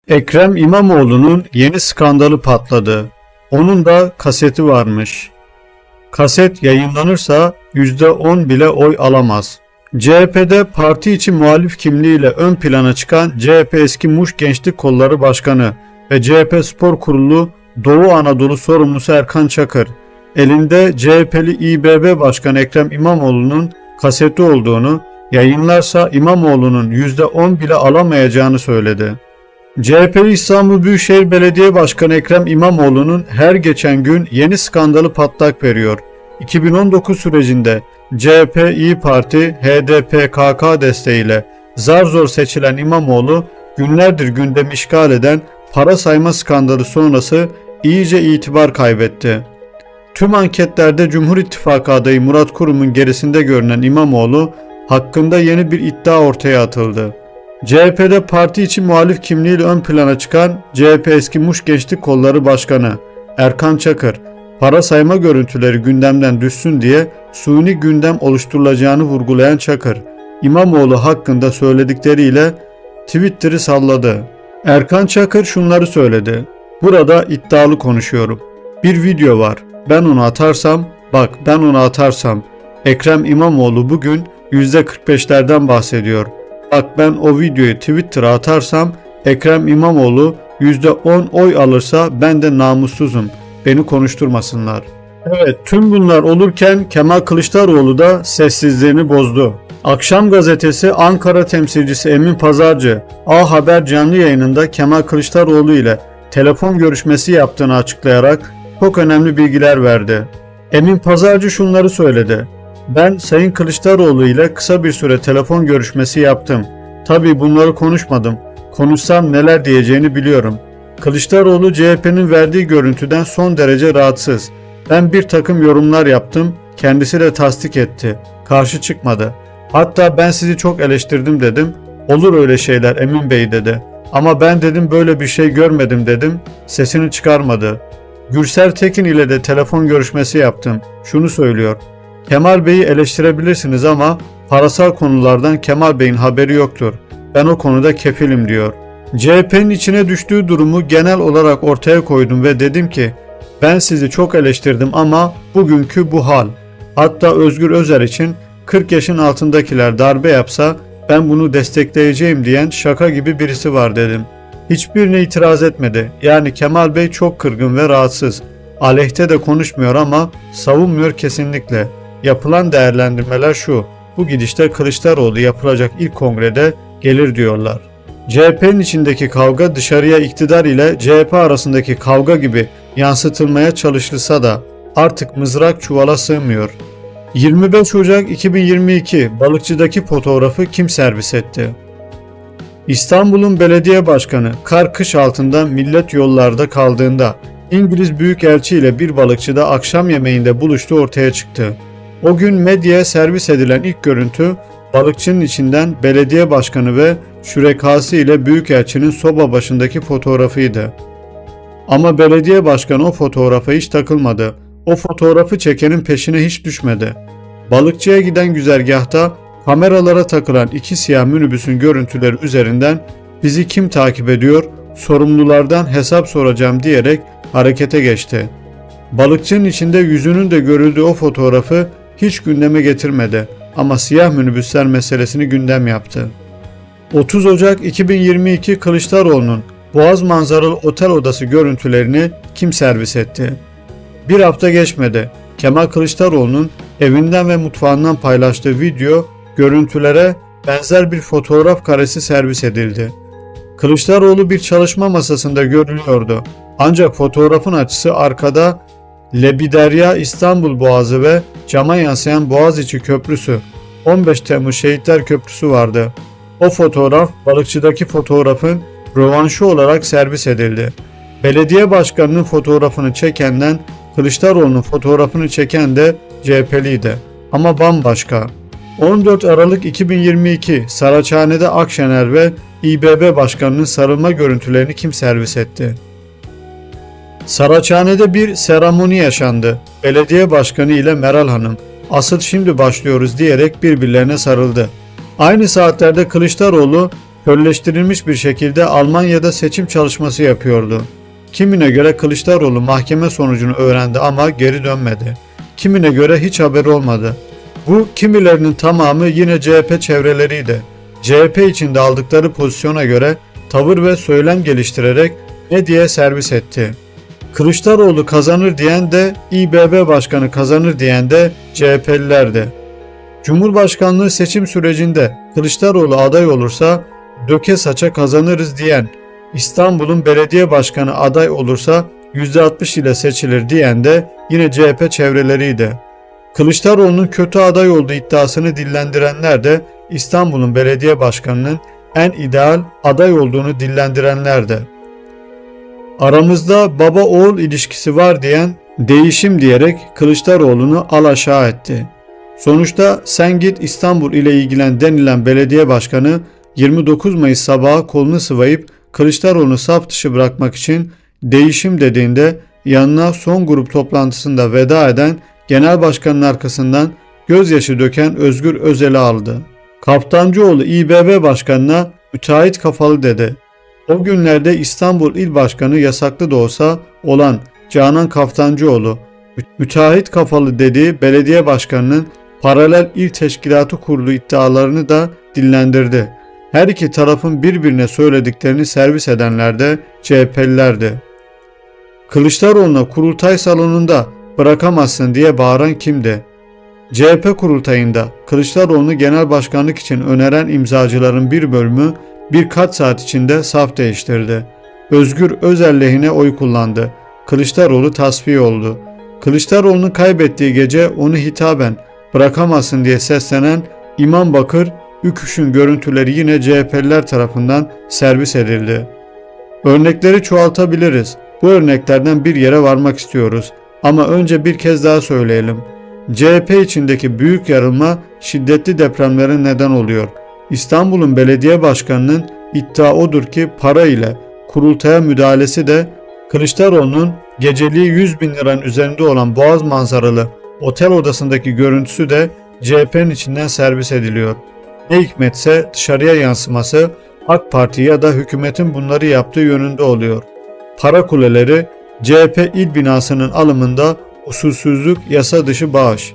Ekrem İmamoğlu'nun yeni skandalı patladı. Onun da kaseti varmış. Kaset yayınlanırsa %10 bile oy alamaz. CHP'de parti içi muhalif kimliğiyle ön plana çıkan CHP eski Muş Gençlik Kolları Başkanı ve CHP Spor Kurulu Doğu Anadolu sorumlusu Erkan Çakır, elinde CHP'li İBB Başkanı Ekrem İmamoğlu'nun kaseti olduğunu, yayınlarsa İmamoğlu'nun %10 bile alamayacağını söyledi. CHP'li İstanbul Büyükşehir Belediye Başkanı Ekrem İmamoğlu'nun her geçen gün yeni skandalı patlak veriyor. 2019 sürecinde CHP, İYİ Parti, HDP, KK desteğiyle zar zor seçilen İmamoğlu, günlerdir gündemi işgal eden para sayma skandalı sonrası iyice itibar kaybetti. Tüm anketlerde Cumhur İttifakı adayı Murat Kurum'un gerisinde görünen İmamoğlu hakkında yeni bir iddia ortaya atıldı. CHP'de parti içi muhalif kimliğiyle ön plana çıkan CHP eski Muş Gençlik Kolları Başkanı Erkan Çakır, para sayma görüntüleri gündemden düşsün diye suni gündem oluşturulacağını vurgulayan Çakır, İmamoğlu hakkında söyledikleriyle Twitter'ı salladı. Erkan Çakır şunları söyledi: "Burada iddialı konuşuyorum. Bir video var. Ben onu atarsam, Ekrem İmamoğlu bugün %45'lerden bahsediyor. Bak ben o videoyu Twitter'a atarsam Ekrem İmamoğlu %10 oy alırsa ben de namussuzum. Beni konuşturmasınlar." Evet, tüm bunlar olurken Kemal Kılıçdaroğlu da sessizliğini bozdu. Akşam gazetesi Ankara temsilcisi Emin Pazarcı, A Haber canlı yayınında Kemal Kılıçdaroğlu ile telefon görüşmesi yaptığını açıklayarak çok önemli bilgiler verdi. Emin Pazarcı şunları söyledi: "Ben Sayın Kılıçdaroğlu ile kısa bir süre telefon görüşmesi yaptım. Tabii bunları konuşmadım. Konuşsam neler diyeceğini biliyorum. Kılıçdaroğlu CHP'nin verdiği görüntüden son derece rahatsız. Ben bir takım yorumlar yaptım. Kendisi de tasdik etti. Karşı çıkmadı. Hatta ben sizi çok eleştirdim dedim. Olur öyle şeyler Emin Bey dedi. Ama ben dedim böyle bir şey görmedim dedim. Sesini çıkarmadı. Gürsel Tekin ile de telefon görüşmesi yaptım. Şunu söylüyor: Kemal Bey'i eleştirebilirsiniz ama parasal konulardan Kemal Bey'in haberi yoktur. Ben o konuda kefilim diyor. CHP'nin içine düştüğü durumu genel olarak ortaya koydum ve dedim ki ben sizi çok eleştirdim ama bugünkü bu hal. Hatta Özgür Özel için 40 yaşın altındakiler darbe yapsa ben bunu destekleyeceğim diyen şaka gibi birisi var dedim. Hiçbirine itiraz etmedi. Yani Kemal Bey çok kırgın ve rahatsız. Aleyhte de konuşmuyor ama savunmuyor kesinlikle. Yapılan değerlendirmeler şu: bu gidişte Kılıçdaroğlu yapılacak ilk kongrede gelir diyorlar. CHP'nin içindeki kavga dışarıya iktidar ile CHP arasındaki kavga gibi yansıtılmaya çalışılsa da artık mızrak çuvala sığmıyor. 25 Ocak 2022 Balıkçı'daki fotoğrafı kim servis etti? İstanbul'un belediye başkanı kar kış altında millet yollarda kaldığında İngiliz Büyükelçi ile bir balıkçıda akşam yemeğinde buluştuğu ortaya çıktı. O gün medyaya servis edilen ilk görüntü balıkçının içinden belediye başkanı ve şürekası ile Büyükelçinin soba başındaki fotoğrafıydı. Ama belediye başkanı o fotoğrafa hiç takılmadı. O fotoğrafı çekenin peşine hiç düşmedi. Balıkçıya giden güzergahta kameralara takılan iki siyah minibüsün görüntüleri üzerinden bizi kim takip ediyor, sorumlulardan hesap soracağım diyerek harekete geçti. Balıkçının içinde yüzünün de görüldüğü o fotoğrafı hiç gündeme getirmedi ama siyah minibüsler meselesini gündem yaptı. 30 Ocak 2022 Kılıçdaroğlu'nun Boğaz manzaralı otel odası görüntülerini kim servis etti? Bir hafta geçmedi. Kemal Kılıçdaroğlu'nun evinden ve mutfağından paylaştığı video görüntülere benzer bir fotoğraf karesi servis edildi. Kılıçdaroğlu bir çalışma masasında görülüyordu. Ancak fotoğrafın açısı arkada Lebiderya İstanbul Boğazı ve cama yansıyan Boğaziçi Köprüsü, 15 Temmuz Şehitler Köprüsü vardı. O fotoğraf Balıkçı'daki fotoğrafın rövanşı olarak servis edildi. Belediye başkanının fotoğrafını çekenden Kılıçdaroğlu'nun fotoğrafını çeken de CHP'liydi. Ama bambaşka. 14 Aralık 2022 Saraçhane'de Akşener ve İBB Başkanı'nın sarılma görüntülerini kim servis etti? Saraçhane'de bir seremoni yaşandı. Belediye Başkanı ile Meral Hanım asıl şimdi başlıyoruz diyerek birbirlerine sarıldı. Aynı saatlerde Kılıçdaroğlu kölleştirilmiş bir şekilde Almanya'da seçim çalışması yapıyordu. Kimine göre Kılıçdaroğlu mahkeme sonucunu öğrendi ama geri dönmedi. Kimine göre hiç haberi olmadı. Bu kimilerinin tamamı yine CHP çevreleriydi. CHP içinde aldıkları pozisyona göre tavır ve söylem geliştirerek medyaya servis etti. Kılıçdaroğlu kazanır diyen de İBB Başkanı kazanır diyen de CHP'lilerdi. Cumhurbaşkanlığı seçim sürecinde Kılıçdaroğlu aday olursa döke saça kazanırız diyen, İstanbul'un belediye başkanı aday olursa %60 ile seçilir diyen de yine CHP çevreleriydi. Kılıçdaroğlu'nun kötü aday olduğu iddiasını dillendirenler de İstanbul'un belediye başkanının en ideal aday olduğunu dillendirenlerdi. Aramızda baba oğul ilişkisi var diyen değişim diyerek Kılıçdaroğlu'nu alaşağı etti. Sonuçta sen git İstanbul ile ilgilen denilen belediye başkanı 29 Mayıs sabahı kolunu sıvayıp Kılıçdaroğlu'nu saf dışı bırakmak için değişim dediğinde yanına son grup toplantısında veda eden genel başkanın arkasından gözyaşı döken Özgür Özel'i aldı. Kaftancıoğlu İBB Başkanı'na müteahhit kafalı dedi. O günlerde İstanbul İl Başkanı yasaklı da olsa olan Canan Kaftancıoğlu, müteahhit kafalı dediği belediye başkanının paralel il teşkilatı kurduğu iddialarını da dillendirdi. Her iki tarafın birbirine söylediklerini servis edenler de CHP'lilerdi. Kılıçdaroğlu'na kurultay salonunda bırakamazsın diye bağıran kimdi? CHP kurultayında Kılıçdaroğlu'nu genel başkanlık için öneren imzacıların bir bölümü birkaç saat içinde saf değiştirdi. Özgür Özel lehine oy kullandı. Kılıçdaroğlu tasfiye oldu. Kılıçdaroğlu'nun kaybettiği gece onu hitaben bırakamazsın diye seslenen İmam Bakır Üküş'ün görüntüleri yine CHP'liler tarafından servis edildi. Örnekleri çoğaltabiliriz. Bu örneklerden bir yere varmak istiyoruz. Ama önce bir kez daha söyleyelim. CHP içindeki büyük yarılma şiddetli depremlere neden oluyor. İstanbul'un belediye başkanının iddia odur ki para ile kurultaya müdahalesi de Kılıçdaroğlu'nun geceliği 100 bin liranın üzerinde olan Boğaz manzaralı otel odasındaki görüntüsü de CHP'nin içinden servis ediliyor. Ne hikmetse dışarıya yansıması AK Parti ya da hükümetin bunları yaptığı yönünde oluyor. Para kuleleri, CHP il binasının alımında usulsüzlük, yasa dışı bağış.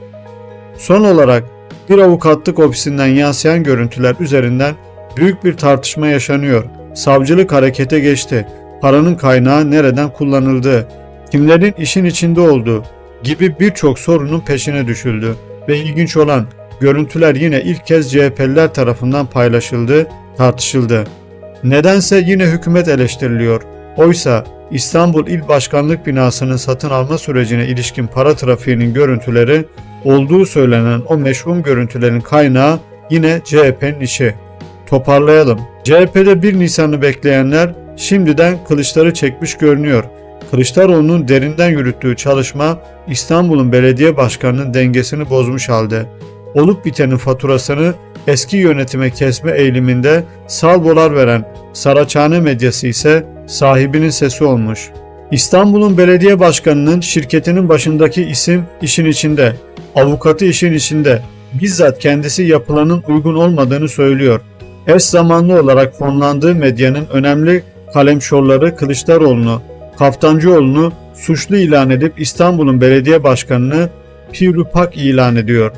Son olarak bir avukatlık ofisinden yansıyan görüntüler üzerinden büyük bir tartışma yaşanıyor. Savcılık harekete geçti. Paranın kaynağı nereden kullanıldığı, kimlerin işin içinde olduğu gibi birçok sorunun peşine düşüldü. Ve ilginç olan görüntüler yine ilk kez CHP'liler tarafından paylaşıldı, tartışıldı. Nedense yine hükümet eleştiriliyor. Oysa İstanbul İl Başkanlık binasının satın alma sürecine ilişkin para trafiğinin görüntüleri olduğu söylenen o meşhum görüntülerin kaynağı yine CHP'nin işi. Toparlayalım. CHP'de 1 Nisan'ı bekleyenler şimdiden kılıçları çekmiş görünüyor. Kılıçdaroğlu'nun derinden yürüttüğü çalışma İstanbul'un belediye başkanının dengesini bozmuş halde. Olup bitenin faturasını eski yönetime kesme eğiliminde salvolar veren Saraçhane medyası ise sahibinin sesi olmuş. İstanbul'un belediye başkanının şirketinin başındaki isim işin içinde, avukatı işin içinde, bizzat kendisi yapılanın uygun olmadığını söylüyor. Eş zamanlı olarak fonlandığı medyanın önemli kalemşorları Kılıçdaroğlu'nu, Kaftancıoğlu'nu suçlu ilan edip İstanbul'un belediye başkanını pürüpak ilan ediyor.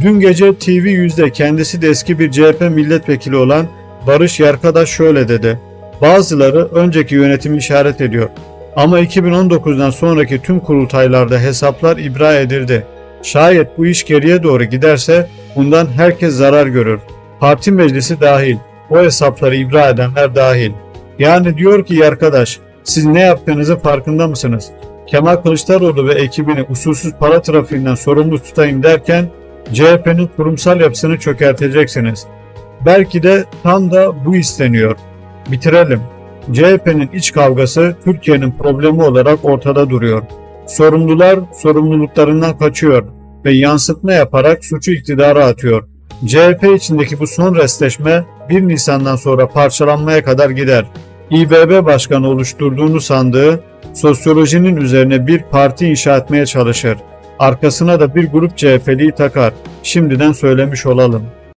Dün gece TV100'de kendisi de eski bir CHP milletvekili olan Barış Yarkadaş şöyle dedi. Bazıları önceki yönetimi işaret ediyor. Ama 2019'dan sonraki tüm kurultaylarda hesaplar ibra edildi. Şayet bu iş geriye doğru giderse bundan herkes zarar görür. Parti meclisi dahil, o hesapları ibra edenler dahil. Yani diyor ki Yarkadaş, siz ne yaptığınızın farkında mısınız? Kemal Kılıçdaroğlu ve ekibini usulsüz para trafiğinden sorumlu tutayım derken CHP'nin kurumsal yapısını çökerteceksiniz. Belki de tam da bu isteniyor. Bitirelim. CHP'nin iç kavgası Türkiye'nin problemi olarak ortada duruyor. Sorumlular sorumluluklarından kaçıyor ve yansıtma yaparak suçu iktidara atıyor. CHP içindeki bu son restleşme 1 Nisan'dan sonra parçalanmaya kadar gider. İBB Başkanı oluşturduğunu sandığı sosyolojinin üzerine bir parti inşa etmeye çalışır. Arkasına da bir grup CHP'liyi takar. Şimdiden söylemiş olalım.